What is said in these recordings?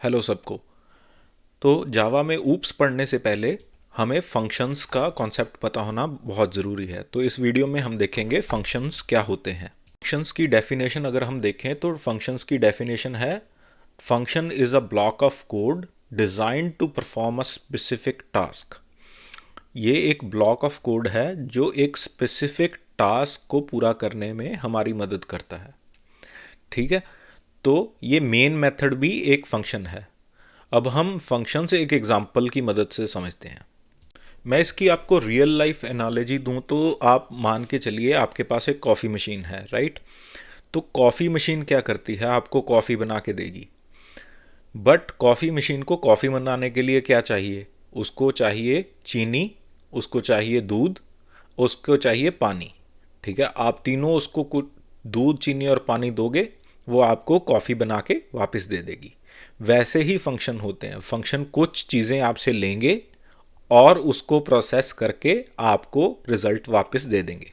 Hello सबको। तो जावा में ऊप्स पढ़ने से पहले हमें फंक्शंस का कॉन्सेप्ट पता होना बहुत ज़रूरी है। तो इस वीडियो में हम देखेंगे फंक्शंस क्या होते हैं। फंक्शंस की डेफिनेशन अगर हम देखें तो फंक्शंस की डेफिनेशन है, function is a block of code design to perform a specific task. ये एक ब्लॉक ऑफ कोड है जो एक स्पेसिफिक टास्क को पूरा करने में हमारी मदद करता है। ठीक है, तो ये मेन मेथड भी एक फंक्शन है। अब हम फंक्शन से एक एग्जांपल की मदद से समझते हैं। मैं इसकी आपको रियल लाइफ एनालॉजी दूं तो आप मान के चलिए आपके पास एक कॉफ़ी मशीन है, राइट। तो कॉफ़ी मशीन क्या करती है, आपको कॉफ़ी बना के देगी। बट कॉफ़ी मशीन को कॉफ़ी बनाने के लिए क्या चाहिए, उसको चाहिए चीनी, उसको चाहिए दूध, उसको चाहिए पानी। ठीक है, आप तीनों उसको कुछ दूध, चीनी और पानी दोगे, वो आपको कॉफ़ी बना के वापस दे देगी। वैसे ही फंक्शन होते हैं। फंक्शन कुछ चीज़ें आपसे लेंगे और उसको प्रोसेस करके आपको रिजल्ट वापस दे देंगे।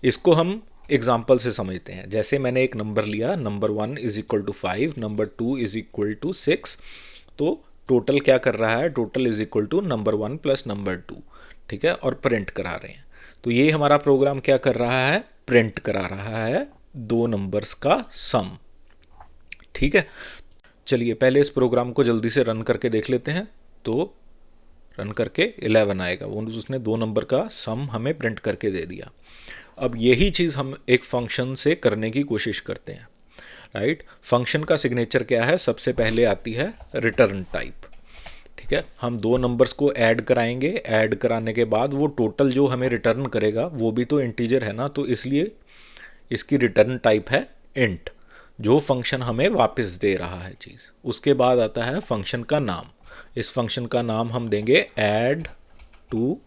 इसको हम एग्जाम्पल से समझते हैं। जैसे मैंने एक नंबर लिया, number 1 is equal to 5, number 2 is equal to 6। तो टोटल क्या कर रहा है, total is equal to number 1 plus number 2। ठीक है, और प्रिंट करा रहे हैं। तो ये हमारा प्रोग्राम क्या कर रहा है, प्रिंट करा रहा है दो नंबर्स का सम। ठीक है, चलिए पहले इस प्रोग्राम को जल्दी से रन करके देख लेते हैं। तो रन करके 11 आएगा, वो उसने दो नंबर का सम हमें प्रिंट करके दे दिया। अब यही चीज़ हम एक फंक्शन से करने की कोशिश करते हैं, राइट। फंक्शन का सिग्नेचर क्या है, सबसे पहले आती है रिटर्न टाइप। ठीक है, हम दो नंबर्स को ऐड कराएंगे, ऐड कराने के बाद वो टोटल जो हमें रिटर्न करेगा वो भी तो इंटीजर है ना, तो इसलिए इसकी रिटर्न टाइप है इंट, जो फंक्शन हमें वापस दे रहा है चीज़। उसके बाद आता है फंक्शन का नाम। इस फंक्शन का नाम हम देंगे ऐड टू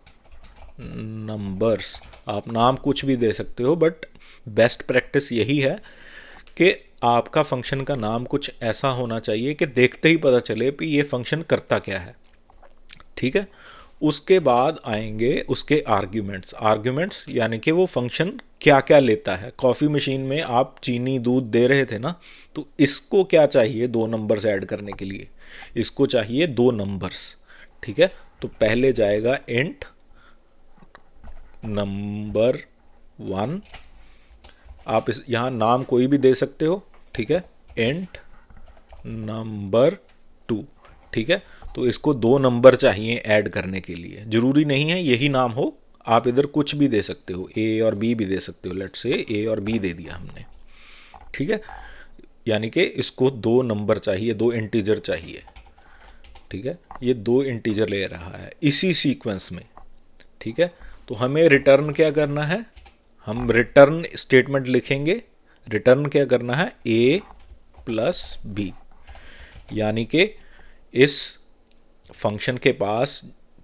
नंबर्स। आप नाम कुछ भी दे सकते हो, बट बेस्ट प्रैक्टिस यही है कि आपका फंक्शन का नाम कुछ ऐसा होना चाहिए कि देखते ही पता चले कि ये फंक्शन करता क्या है। ठीक है, उसके बाद आएंगे उसके आर्ग्यूमेंट्स। आर्ग्यूमेंट्स यानी कि वो फंक्शन क्या क्या लेता है। कॉफ़ी मशीन में आप चीनी दूध दे रहे थे ना, तो इसको क्या चाहिए, दो नंबर्स ऐड करने के लिए इसको चाहिए दो नंबर्स। ठीक है, तो पहले जाएगा इंट नंबर 1। आप इस यहाँ नाम कोई भी दे सकते हो। ठीक है, इंट नंबर 2। ठीक है, तो इसको दो नंबर चाहिए ऐड करने के लिए। ज़रूरी नहीं है यही नाम हो, आप इधर कुछ भी दे सकते हो, ए और बी भी दे सकते हो। लेट से ए और बी दे दिया हमने। ठीक है, यानी कि इसको दो नंबर चाहिए, दो इंटीजर चाहिए। ठीक है, ये दो इंटीजर ले रहा है इसी सीक्वेंस में। ठीक है, तो हमें रिटर्न क्या करना है, हम रिटर्न स्टेटमेंट लिखेंगे। रिटर्न क्या करना है, ए प्लस बी, यानी कि इस फंक्शन के पास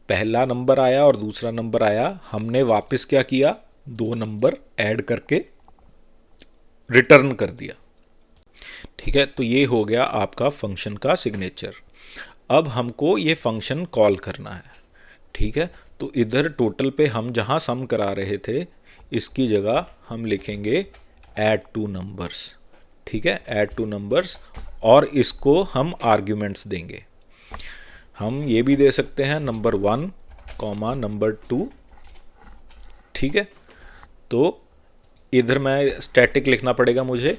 पहला नंबर आया और दूसरा नंबर आया, हमने वापस क्या किया, दो नंबर ऐड करके रिटर्न कर दिया। ठीक है, तो ये हो गया आपका फंक्शन का सिग्नेचर। अब हमको ये फंक्शन कॉल करना है। ठीक है, तो इधर टोटल पे हम जहाँ सम करा रहे थे, इसकी जगह हम लिखेंगे ऐड टू नंबर्स। ठीक है, ऐड टू नंबर्स, और इसको हम आर्ग्यूमेंट्स देंगे। हम ये भी दे सकते हैं नंबर 1 कॉमा नंबर 2। ठीक है, तो इधर मैं स्टैटिक लिखना पड़ेगा मुझे,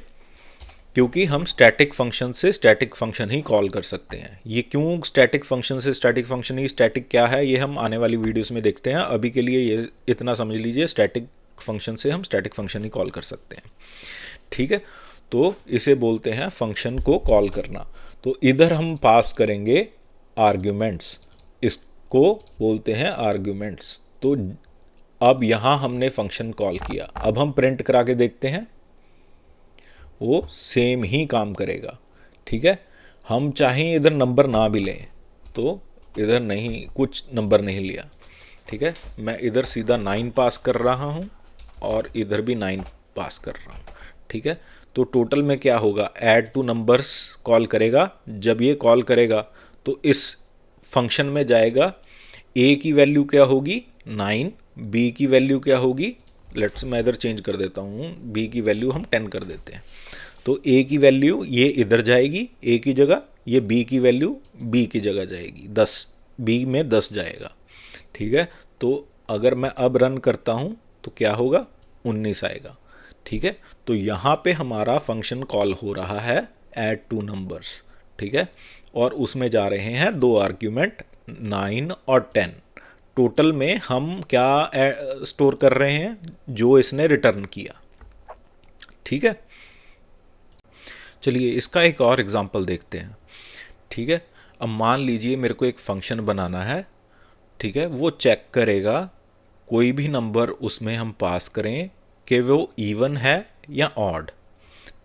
क्योंकि हम स्टैटिक फंक्शन से स्टैटिक फंक्शन ही कॉल कर सकते हैं। ये क्यों स्टैटिक फंक्शन से स्टैटिक फंक्शन ही, स्टैटिक क्या है ये हम आने वाली वीडियोस में देखते हैं। अभी के लिए ये इतना समझ लीजिए, स्टैटिक फंक्शन से हम स्टैटिक फंक्शन ही कॉल कर सकते हैं। ठीक है, तो इसे बोलते हैं फंक्शन को कॉल करना। तो इधर हम पास करेंगे आर्ग्यूमेंट्स, इसको बोलते हैं आर्ग्यूमेंट्स। तो अब यहाँ हमने फंक्शन कॉल किया, अब हम प्रिंट करा के देखते हैं, वो सेम ही काम करेगा। ठीक है, हम चाहें इधर नंबर ना भी लें, तो इधर नहीं, कुछ नंबर नहीं लिया। ठीक है, मैं इधर सीधा 9 पास कर रहा हूँ और इधर भी 9 पास कर रहा हूँ। ठीक है, तो टोटल में क्या होगा, ऐड टू नंबर्स कॉल करेगा। जब ये कॉल करेगा तो इस फंक्शन में जाएगा, ए की वैल्यू क्या होगी 9, बी की वैल्यू क्या होगी, लेट्स मैं इधर चेंज कर देता हूँ, बी की वैल्यू हम 10 कर देते हैं। तो ए की वैल्यू ये इधर जाएगी, ए की जगह ये b की वैल्यू b की जगह जाएगी, 10, b में 10 जाएगा, ठीक है। तो अगर मैं अब रन करता हूँ तो क्या होगा, 19 आएगा, ठीक है। तो यहाँ पे हमारा फंक्शन कॉल हो रहा है ऐड टू नंबर्स, ठीक है, और उसमें जा रहे हैं दो आर्ग्यूमेंट 9 और 10। टोटल में हम क्या स्टोर कर रहे हैं, जो इसने रिटर्न किया, ठीक है। चलिए इसका एक और एग्जांपल देखते हैं, ठीक है। अब मान लीजिए मेरे को एक फंक्शन बनाना है, ठीक है, वो चेक करेगा कोई भी नंबर उसमें हम पास करें कि वो इवन है या ऑड,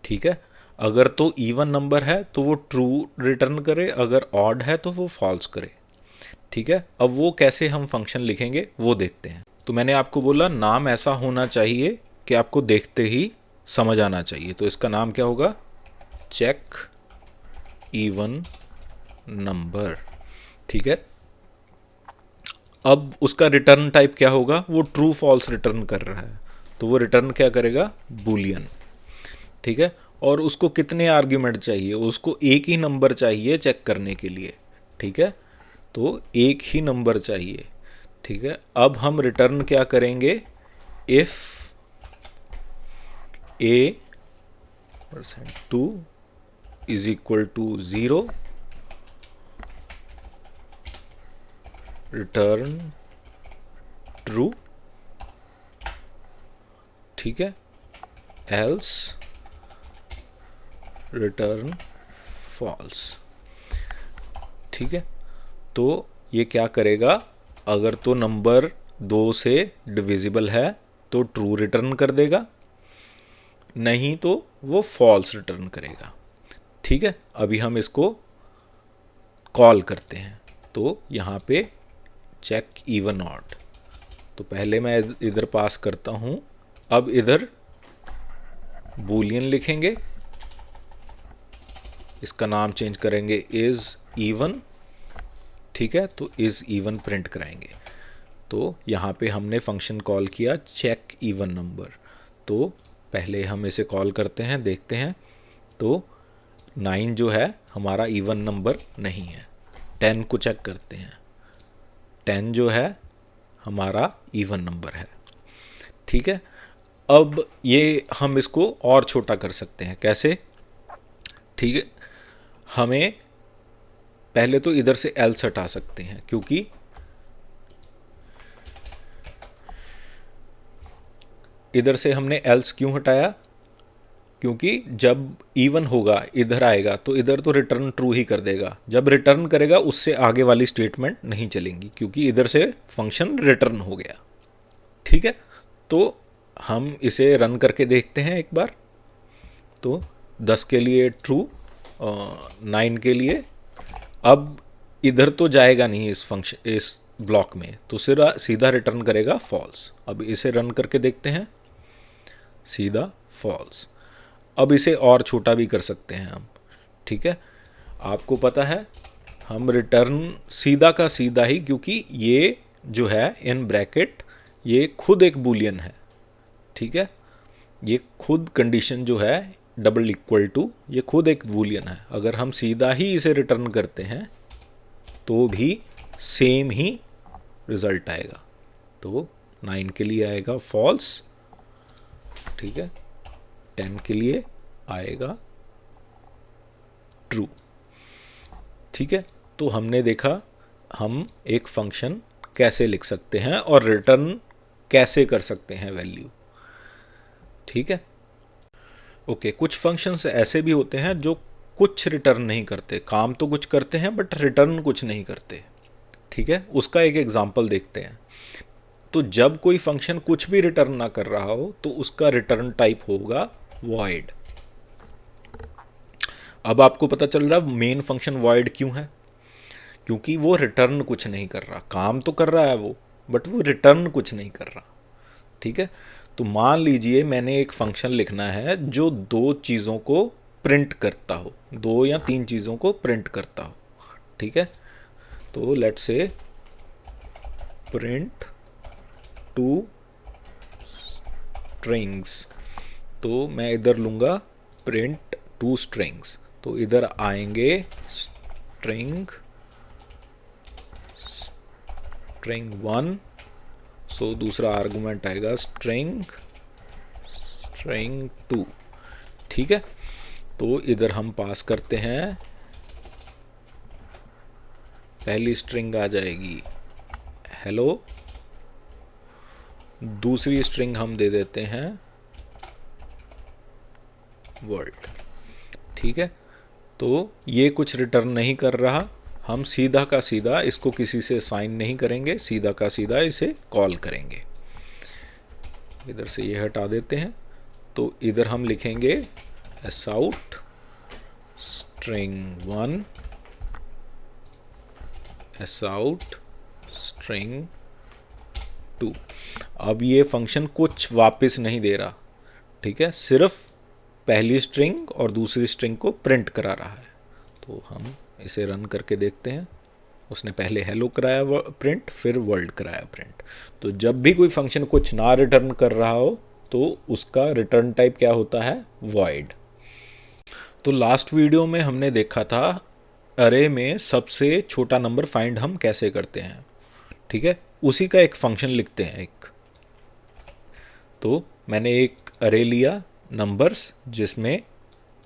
ठीक है। अगर तो इवन नंबर है तो वो ट्रू रिटर्न करे, अगर ऑड है तो वो फॉल्स करे, ठीक है। अब वो कैसे हम फंक्शन लिखेंगे वो देखते हैं। तो मैंने आपको बोला नाम ऐसा होना चाहिए कि आपको देखते ही समझ आना चाहिए, तो इसका नाम क्या होगा, चेक इवन नंबर, ठीक है। अब उसका रिटर्न टाइप क्या होगा, वो ट्रू फॉल्स रिटर्न कर रहा है, तो वो रिटर्न क्या करेगा, बूलियन, ठीक है। और उसको कितने आर्ग्यूमेंट चाहिए, उसको एक ही नंबर चाहिए चेक करने के लिए, ठीक है, तो एक ही नंबर चाहिए, ठीक है। अब हम रिटर्न क्या करेंगे, if a%2 is equal to 0, return true, ठीक है, एल्स रिटर्न फॉल्स, ठीक है। तो ये क्या करेगा, अगर तो नंबर 2 से डिविजिबल है तो ट्रू रिटर्न कर देगा, नहीं तो वो फॉल्स रिटर्न करेगा, ठीक है। अभी हम इसको कॉल करते हैं, तो यहाँ पे चेक इवन ऑड, तो पहले मैं इधर पास करता हूँ, अब इधर बूलियन लिखेंगे, इसका नाम चेंज करेंगे इज इवन, ठीक है, तो इज इवन प्रिंट कराएंगे। तो यहाँ पे हमने फंक्शन कॉल किया चेक इवन नंबर, तो पहले हम इसे कॉल करते हैं, देखते हैं, तो 9 जो है हमारा इवन नंबर नहीं है। 10 को चेक करते हैं, 10 जो है हमारा इवन नंबर है, ठीक है। अब ये हम इसको और छोटा कर सकते हैं, कैसे, ठीक है। हमें पहले तो इधर से एल्स हटा सकते हैं, क्योंकि इधर से हमने एल्स क्यों हटाया, क्योंकि जब इवन होगा इधर आएगा तो इधर तो रिटर्न ट्रू ही कर देगा, जब रिटर्न करेगा उससे आगे वाली स्टेटमेंट नहीं चलेंगी, क्योंकि इधर से फंक्शन रिटर्न हो गया, ठीक है। तो हम इसे रन करके देखते हैं एक बार, तो 10 के लिए ट्रू, 9 के लिए, अब इधर तो जाएगा नहीं इस फंक्शन, इस ब्लॉक में, तो सीधा रिटर्न करेगा फॉल्स। अब इसे रन करके देखते हैं, सीधा फॉल्स। अब इसे और छोटा भी कर सकते हैं हम, ठीक है। आपको पता है हम रिटर्न सीधा का सीधा ही, क्योंकि ये जो है इन ब्रैकेट ये खुद एक बूलियन है, ठीक है, ये खुद कंडीशन जो है डबल इक्वल टू, ये खुद एक बूलियन है। अगर हम सीधा ही इसे रिटर्न करते हैं तो भी सेम ही रिजल्ट आएगा, तो 9 के लिए आएगा फॉल्स, ठीक है, 10 के लिए आएगा ट्रू, ठीक है। तो हमने देखा हम एक फंक्शन कैसे लिख सकते हैं और रिटर्न कैसे कर सकते हैं वैल्यू, ठीक है। ओके, कुछ फंक्शंस ऐसे भी होते हैं जो कुछ रिटर्न नहीं करते, काम तो कुछ करते हैं बट रिटर्न कुछ नहीं करते, ठीक है। उसका एक एग्जांपल देखते हैं। तो जब कोई फंक्शन कुछ भी रिटर्न ना कर रहा हो तो उसका रिटर्न टाइप होगा वॉइड। अब आपको पता चल रहा मेन फंक्शन वॉइड क्यों है, क्योंकि वो रिटर्न कुछ नहीं कर रहा, काम तो कर रहा है वो बट वो रिटर्न कुछ नहीं कर रहा, ठीक है। तो मान लीजिए मैंने एक फंक्शन लिखना है जो दो चीज़ों को प्रिंट करता हो, 2 या 3 चीज़ों को प्रिंट करता हो, ठीक है। तो लेट्स से प्रिंट 2 स्ट्रिंग्स, तो मैं इधर लूँगा प्रिंट 2 स्ट्रिंग्स, तो इधर आएंगे स्ट्रिंग 1, सो दूसरा आर्गुमेंट आएगा स्ट्रिंग 2, ठीक है। तो इधर हम पास करते हैं, पहली स्ट्रिंग आ जाएगी हेलो, दूसरी स्ट्रिंग हम दे देते हैं वर्ल्ड, ठीक है। तो ये कुछ रिटर्न नहीं कर रहा, हम सीधा का सीधा इसको किसी से साइन नहीं करेंगे, सीधा का सीधा इसे कॉल करेंगे। इधर से ये हटा देते हैं, तो इधर हम लिखेंगे sout string 1 sout string 2। अब ये फंक्शन कुछ वापस नहीं दे रहा, ठीक है, सिर्फ पहली स्ट्रिंग और दूसरी स्ट्रिंग को प्रिंट करा रहा है। तो हम इसे रन करके देखते हैं, उसने पहले हेलो कराया प्रिंट, फिर वर्ल्ड कराया प्रिंट। तो जब भी कोई फंक्शन कुछ ना रिटर्न कर रहा हो तो उसका रिटर्न टाइप क्या होता है, वॉइड। तो लास्ट वीडियो में हमने देखा था अरे में सबसे छोटा नंबर फाइंड हम कैसे करते हैं, ठीक है, उसी का एक फंक्शन लिखते हैं एक। तो मैंने एक अरे लिया नंबर्स जिसमें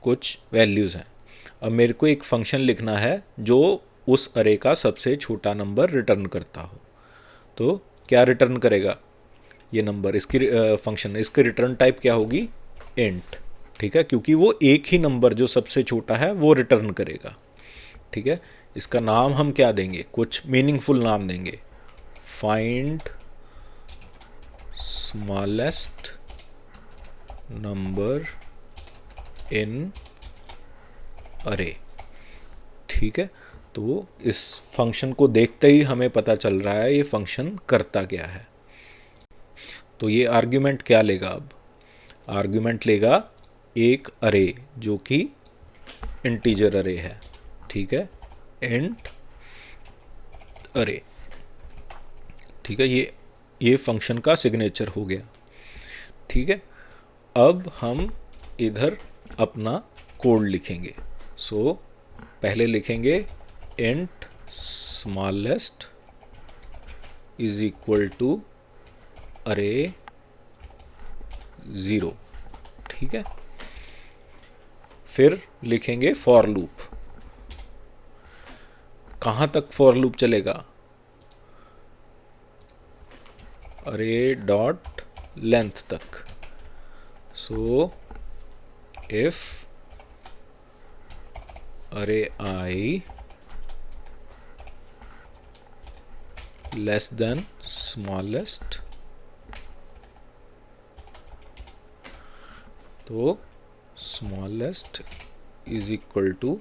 कुछ वैल्यूज़ हैं, अब मेरे को एक फंक्शन लिखना है जो उस अरे का सबसे छोटा नंबर रिटर्न करता हो। तो क्या रिटर्न करेगा ये नंबर, इसकी फंक्शन, इसकी रिटर्न टाइप क्या होगी, इंट, ठीक है, क्योंकि वो एक ही नंबर जो सबसे छोटा है वो रिटर्न करेगा, ठीक है। इसका नाम हम क्या देंगे, कुछ मीनिंगफुल नाम देंगे, फाइंड स्मॉलेस्ट नंबर इन अरे, ठीक है। तो इस फंक्शन को देखते ही हमें पता चल रहा है ये फंक्शन करता क्या है। तो ये आर्ग्यूमेंट क्या लेगा, अब आर्ग्यूमेंट लेगा एक अरे जो कि इंटीजर अरे है, ठीक है, इंट अरे, ठीक है। ये फंक्शन का सिग्नेचर हो गया, ठीक है। अब हम इधर अपना कोड लिखेंगे। सो पहले लिखेंगे int smallest is equal to अरे 0, ठीक है। फिर लिखेंगे फॉर लूप, कहाँ तक फॉर लूप चलेगा, अरे डॉट लेंथ तक। सो इफ अरे आई लेस देन स्मॉलेस्ट, तो स्मॉलेस्ट इज इक्वल टू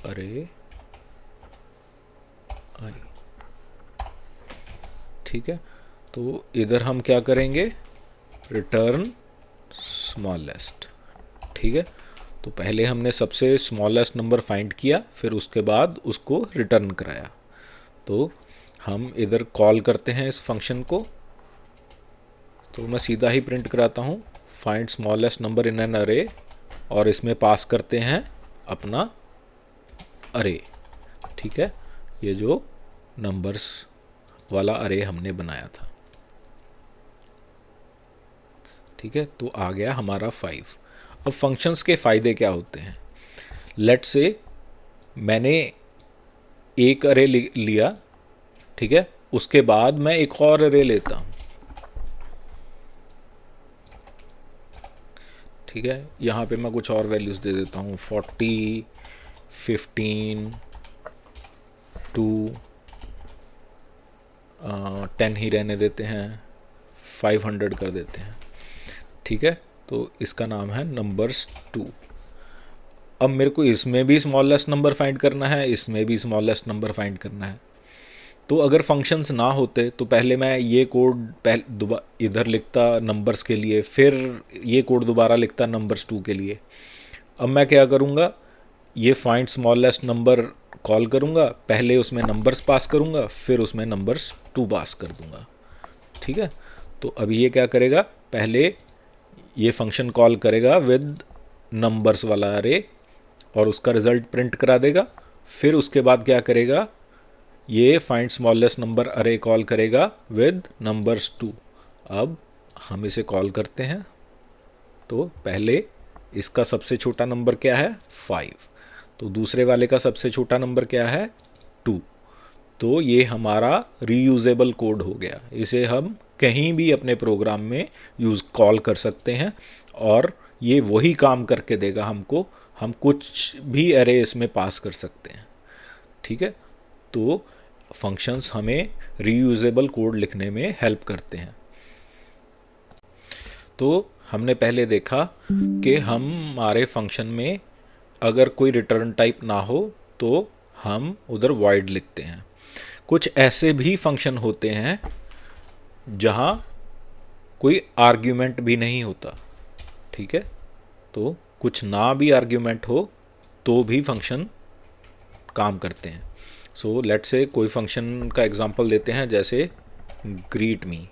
अरे आई, ठीक है। तो इधर हम क्या करेंगे, रिटर्न स्मॉलेस्ट, ठीक है। तो पहले हमने सबसे स्मॉलेस्ट नंबर फाइंड किया, फिर उसके बाद उसको रिटर्न कराया। तो हम इधर कॉल करते हैं इस फंक्शन को, तो मैं सीधा ही प्रिंट कराता हूँ find smallest number in an अरे, और इसमें पास करते हैं अपना अरे, ठीक है, ये जो नंबर्स वाला अरे हमने बनाया था, ठीक है। तो आ गया हमारा 5। अब फंक्शंस के फ़ायदे क्या होते हैं, लेट्स से मैंने एक अरे लिया, ठीक है, उसके बाद मैं एक और अरे लेता हूँ, ठीक है। यहाँ पे मैं कुछ और वैल्यूज़ दे देता हूँ, 40, 15, 2, 10 ही रहने देते हैं, 500 कर देते हैं, ठीक है। तो इसका नाम है नंबर्स 2। अब मेरे को इसमें भी स्मॉलेस्ट नंबर फाइंड करना है, इसमें भी स्मॉलेस्ट नंबर फाइंड करना है। तो अगर फंक्शंस ना होते तो पहले मैं ये कोड इधर लिखता नंबर्स के लिए, फिर ये कोड दोबारा लिखता नंबर्स 2 के लिए। अब मैं क्या करूँगा, ये फाइंड स्मॉलेस्ट नंबर कॉल करूँगा, पहले उसमें नंबर्स पास करूँगा, फिर उसमें नंबर्स 2 पास कर दूँगा, ठीक है। तो अभी ये क्या करेगा, पहले ये फंक्शन कॉल करेगा विद नंबर्स वाला अरे, और उसका रिज़ल्ट प्रिंट करा देगा। फिर उसके बाद क्या करेगा, ये फाइंड स्मॉलेस्ट नंबर अरे कॉल करेगा विद नंबर्स 2। अब हम इसे कॉल करते हैं। तो पहले इसका सबसे छोटा नंबर क्या है 5, तो दूसरे वाले का सबसे छोटा नंबर क्या है 2। तो ये हमारा रीयूजेबल कोड हो गया, इसे हम कहीं भी अपने प्रोग्राम में कॉल कर सकते हैं और ये वही काम करके देगा हमको। हम कुछ भी एरे इसमें पास कर सकते हैं, ठीक है। तो फंक्शंस हमें रीयूजेबल कोड लिखने में हेल्प करते हैं। तो हमने पहले देखा कि हमारे फंक्शन में अगर कोई रिटर्न टाइप ना हो तो हम उधर वॉइड लिखते हैं। कुछ ऐसे भी फंक्शन होते हैं जहाँ कोई आर्ग्यूमेंट भी नहीं होता, ठीक है। तो कुछ ना भी आर्ग्यूमेंट हो तो भी फंक्शन काम करते हैं। सो लेट्स से कोई फंक्शन का एग्जांपल लेते हैं, जैसे ग्रीट मी,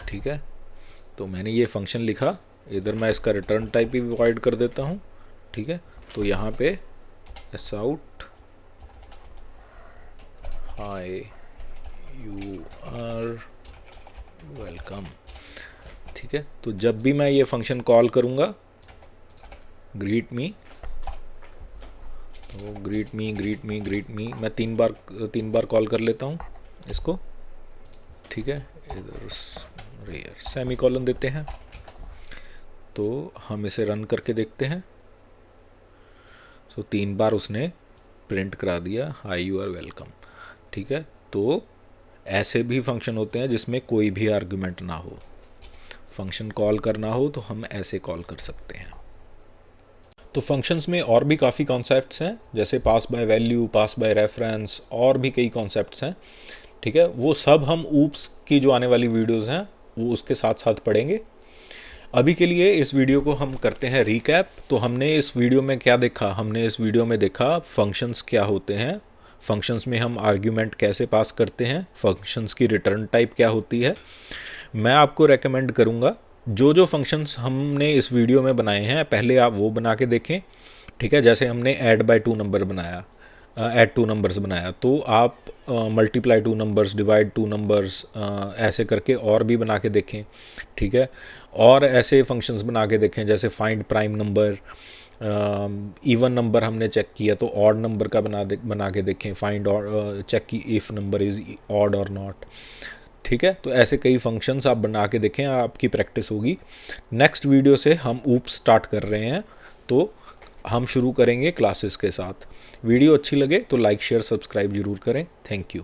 ठीक है। तो मैंने ये फंक्शन लिखा, इधर मैं इसका रिटर्न टाइप भी वॉइड कर देता हूँ, ठीक है। तो यहाँ पे s out hi you are welcome, ठीक है। तो जब भी मैं ये फंक्शन कॉल करूँगा ग्रीट मी, तो ग्रीट मी मैं तीन बार कॉल कर लेता हूँ इसको, ठीक है। इधर रेयर सेमीकोलन देते हैं। तो हम इसे रन करके देखते हैं। सो 3 बार उसने प्रिंट करा दिया हाय यू आर वेलकम, ठीक है। तो ऐसे भी फंक्शन होते हैं जिसमें कोई भी आर्गुमेंट ना हो, फंक्शन कॉल करना हो तो हम ऐसे कॉल कर सकते हैं। तो फंक्शंस में और भी काफ़ी कॉन्सेप्ट्स हैं, जैसे pass by value, pass by reference, और भी कई कॉन्सेप्ट्स हैं, ठीक है। वो सब हम ऊप्स की जो आने वाली वीडियोस हैं वो उसके साथ साथ पढ़ेंगे। अभी के लिए इस वीडियो को हम करते हैं रीकैप। तो हमने इस वीडियो में क्या देखा, हमने इस वीडियो में देखा फंक्शंस क्या होते हैं, फंक्शंस में हम आर्ग्यूमेंट कैसे पास करते हैं, फंक्शंस की रिटर्न टाइप क्या होती है। मैं आपको रेकमेंड करूँगा जो जो फंक्शंस हमने इस वीडियो में बनाए हैं पहले आप वो बना के देखें, ठीक है। जैसे हमने ऐड बाय 2 नंबर बनाया, ऐड 2 नंबर्स बनाया, तो आप मल्टीप्लाई 2 नंबर्स, डिवाइड 2 नंबर्स, ऐसे करके और भी बना के देखें, ठीक है। और ऐसे फंक्शंस बना के देखें जैसे find prime number, even number हमने चेक किया तो ऑड नंबर का बना के देखें, फाइंड और चेक की इफ़ नंबर इज़ ऑड और नॉट, ठीक है। तो ऐसे कई फंक्शंस आप बना के देखें, आपकी प्रैक्टिस होगी। नेक्स्ट वीडियो से हम ऊप स्टार्ट कर रहे हैं, तो हम शुरू करेंगे क्लासेस के साथ। वीडियो अच्छी लगे तो लाइक शेयर सब्सक्राइब जरूर करें। Thank you.